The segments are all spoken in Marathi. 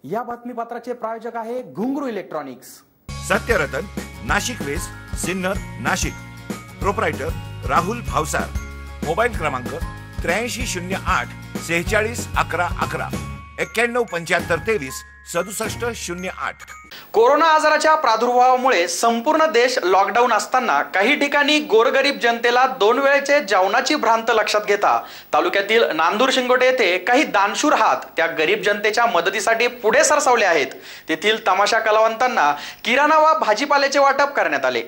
या बातमीपत्राचे प्रायोजक आहे Ghungroo electronics. Satyaratan, Nashik west, Sinnar, Nashik. Proprietor Rahul Bhavsar. Mobile क्रमांक 8308 46 11 11 91 75 23 67 08। कोरोना आजाराच्या प्रादुर्भावामुळे संपूर्ण देश लॉकडाऊन असताना काही ठिकाणी गोरगरीब जनतेला 2 वेळेचे जेवणाची भ्रांत लक्षात घेता तालुक्यातील नांदूर शिंगोटे येथे काही दानशूर हात त्या गरीब जनतेच्या मदतीसाठी पुढे सरसावले आहेत। तेथील तमाशा कलावंतांना किराणा व भाजीपाल्याचे वाटप करण्यात आले।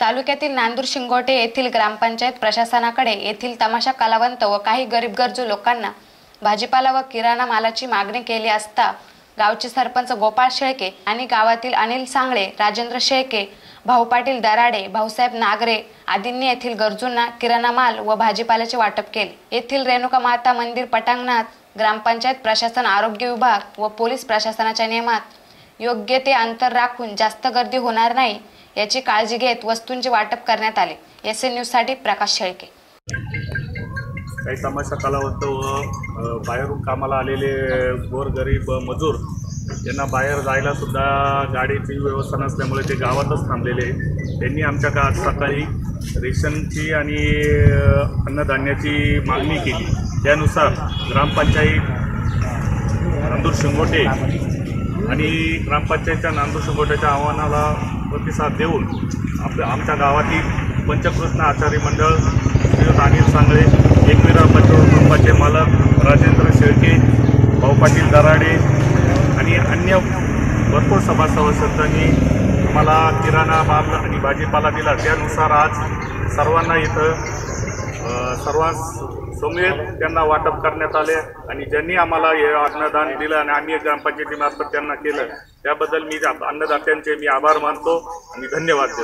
तालुक्यातील नांदूर शिंगोटे येथील ग्रामपंचायत प्रशासनाकडे येथील तमाशा कलावंत व काही गरीब गरजू लोकांना भाजीपाला व किराणा मालाची मागणी केली असता गावचे सरपंच गोपाळ शेळके आणि गावातील अनिल सांगळे, राजेंद्र शेळके, भाऊ पाटील दराडे, भाऊसाहेब नागरे आदींनी येथील गरजूंना किराणा माल व भाजीपाल्याचे वाटप केले। येथील रेणुका माता मंदिर पटांगणात ग्रामपंचायत प्रशासन, आरोग्य विभाग व पोलीस प्रशासनाच्या नियमात योग्य ते अंतर राखून जास्त गर्दी होणार नाही याची काळजी घेत वस्तूंचे वाटप करण्यात आले। एसएन न्यूज साठी प्रकाश शेळके। काही तमाशा कलावंत व बाहेरून कामाला आलेले गोरगरीब मजूर यांना बाहेर जायला सुद्धा गाडीची व्यवस्था नसल्यामुळे ते गावातच थांबलेले। त्यांनी आमच्या गावात सकाळी रेशनची आणि अन्नधान्याची मागणी केली। त्यानुसार ग्रामपंचायत नांदूर शिंगोटे आणि ग्रामपंचायतच्या नांदूर शिंगोट्याच्या आव्हानाला प्रतिसाद देऊन आमच्या गावातील पंचकृष्ण आचार्य मंडळ, अनिल सांगळे, एकविरा पेट्रोल पंपाचे मालक राजेंद्र शेळके, भाऊ पाटील दराडे आणि अन्य भरपूर सभासदांनी आम्हाला किराणा माल आणि भाजीपाला दिला। त्यानुसार आज सर्वांना इथं सर्वांसमवेत त्यांना वाटप करण्यात आले आणि ज्यांनी आम्हाला हे अन्नदान दिलं आणि आम्ही ग्रामपंचायतीमार्फत त्यांना केलं त्याबद्दल मी अन्नदात्यांचे आभार मानतो आणि धन्यवाद देतो।